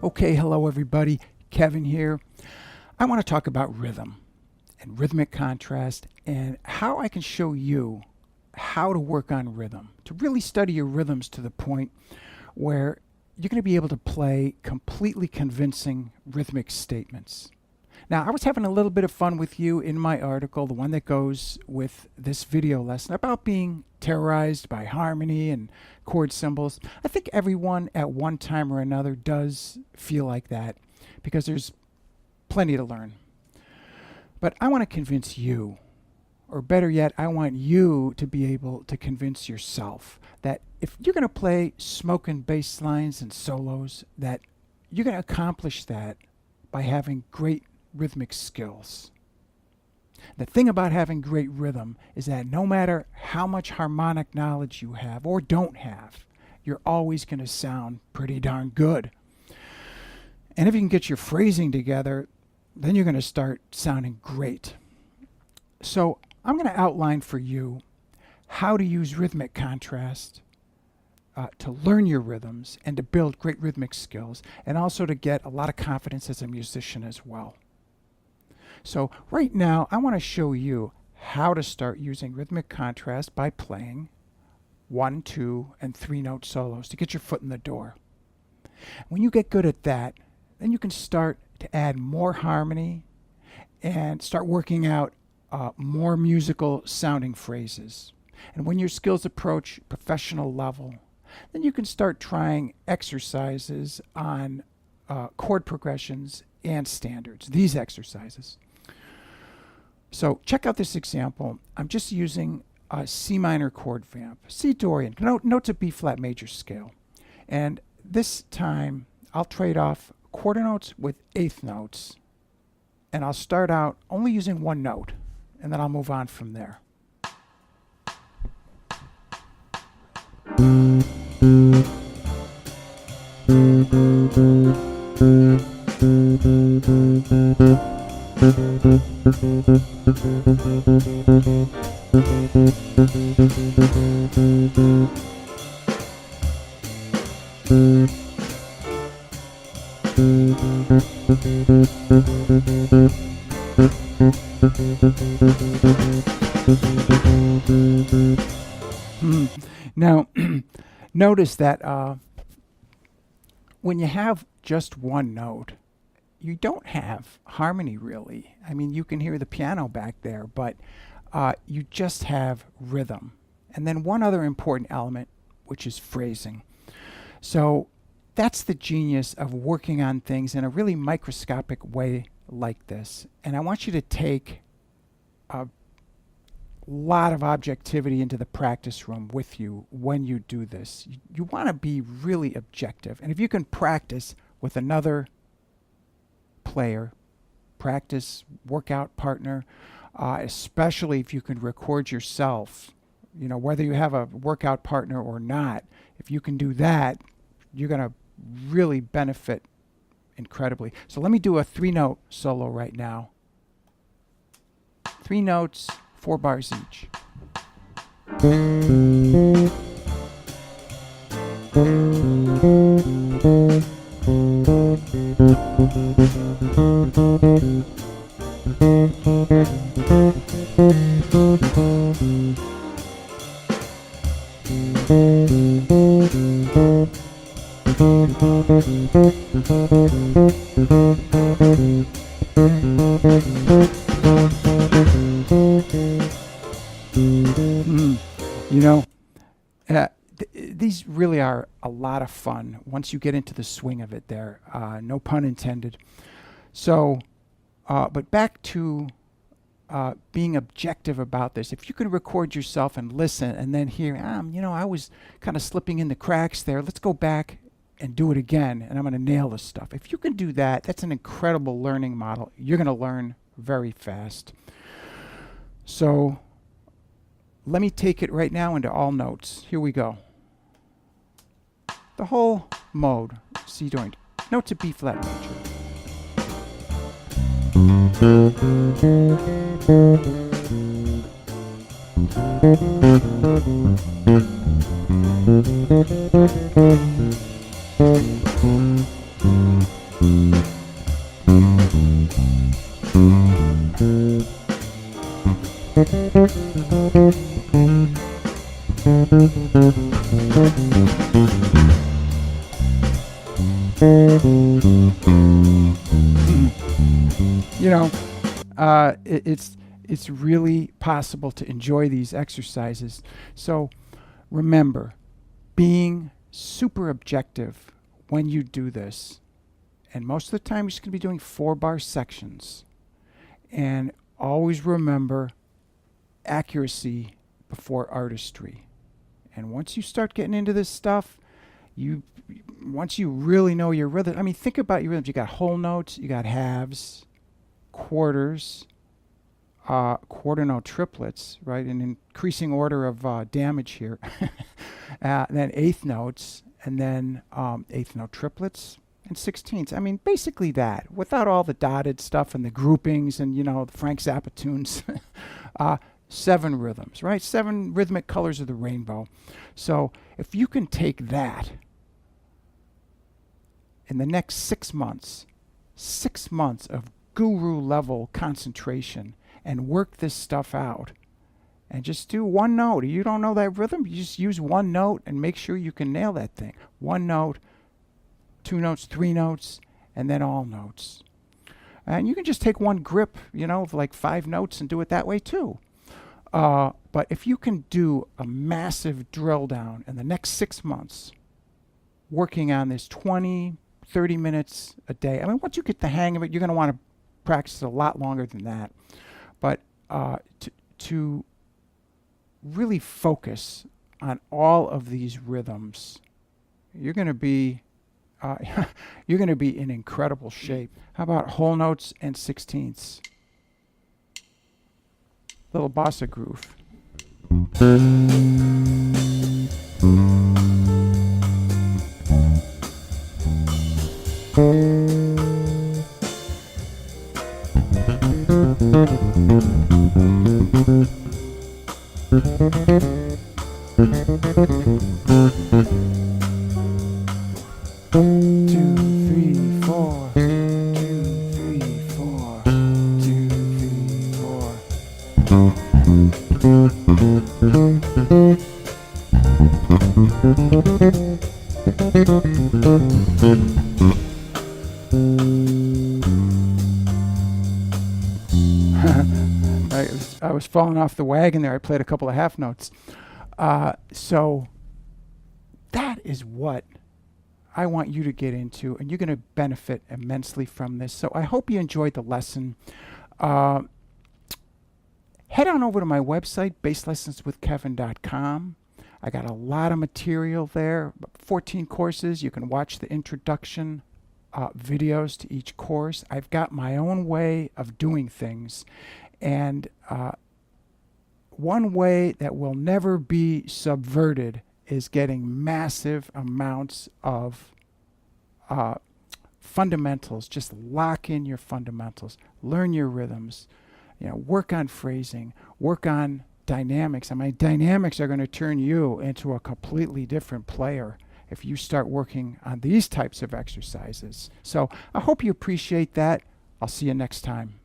Okay, hello everybody, Kevin here. I want to talk about rhythm and rhythmic contrast and how I can show you how to work on rhythm, to really study your rhythms to the point where you're going to be able to play completely convincing rhythmic statements. Now, I was having a little bit of fun with you in my article, the one that goes with this video lesson, about being terrorized by harmony and chord symbols. I think everyone at one time or another does feel like that because there's plenty to learn. But I want to convince you, or better yet, I want you to be able to convince yourself that if you're going to play smoking bass lines and solos, that you're going to accomplish that by having great rhythmic skills. The thing about having great rhythm is that no matter how much harmonic knowledge you have or don't have, you're always going to sound pretty darn good. And if you can get your phrasing together, then you're going to start sounding great. So I'm going to outline for you how to use rhythmic contrast to learn your rhythms and to build great rhythmic skills, and also to get a lot of confidence as a musician as well. So right now, I want to show you how to start using rhythmic contrast by playing 1, 2, and 3 note solos to get your foot in the door. When you get good at that, then you can start to add more harmony and start working out more musical sounding phrases. And when your skills approach professional level, then you can start trying exercises on chord progressions and standards, these exercises. So check out this example. I'm just using a C minor chord vamp, C Dorian, notes of B flat major scale. And this time I'll trade off quarter notes with eighth notes, and I'll start out only using one note, and then I'll move on from there. Now, notice that when you have just one note, you don't have harmony really. I mean, you can hear the piano back there, but you just have rhythm. And then one other important element, which is phrasing. So that's the genius of working on things in a really microscopic way like this. And I want you to take a lot of objectivity into the practice room with you when you do this. You want to be really objective. And if you can practice with another player, practice workout partner, especially if you can record yourself, you know, whether you have a workout partner or not, if you can do that, you're going to really benefit incredibly. So let me do a 3-note solo right now. 3 notes, 4 bars each. You know, these really are a lot of fun once you get into the swing of it there, no pun intended. So, but back to being objective about this. If you can record yourself and listen and then hear, I was kind of slipping in the cracks there. Let's go back and do it again, and I'm going to nail this stuff. If you can do that, that's an incredible learning model. You're going to learn very fast. So let me take it right now into all notes. Here we go. The whole mode, C joint, note to B flat major. It's really possible to enjoy these exercises. So remember, being super objective when you do this, and most of the time you're just going to be doing 4-bar sections, and always remember accuracy before artistry. And once you start getting into this stuff, once you really know your rhythm, think about your rhythms. You got whole notes, you got halves, quarters, quarter note triplets, right, in increasing order of damage here. Then eighth notes, and then eighth note triplets and sixteenths. Basically that, without all the dotted stuff and the groupings and, the Frank Zappa tunes. 7 rhythms, right? 7 rhythmic colors of the rainbow. So if you can take that in the next 6 months of guru level concentration, and work this stuff out, and just do one note. You don't know that rhythm, you just use one note and make sure you can nail that thing. One note, 2 notes, 3 notes, and then all notes. And you can just take one grip, of like 5 notes and do it that way too. But if you can do a massive drill down in the next 6 months, working on this 20, 30 minutes a day. Once you get the hang of it, you're going to want to practice a lot longer than that. But to really focus on all of these rhythms, you're going to be in incredible shape. How about whole notes and sixteenths? Little bossa groove. I was falling off the wagon there. I played a couple of half notes. So that is what I want you to get into, and you're going to benefit immensely from this. So I hope you enjoyed the lesson. Head on over to my website, bass+lessons+with.kevin.com. I got a lot of material there, 14 courses. You can watch the introduction videos to each course. I've got my own way of doing things, and one way that will never be subverted is getting massive amounts of fundamentals. Just lock in your fundamentals, learn your rhythms, work on phrasing, work on dynamics. Dynamics are going to turn you into a completely different player if you start working on these types of exercises. So I hope you appreciate that. I'll see you next time.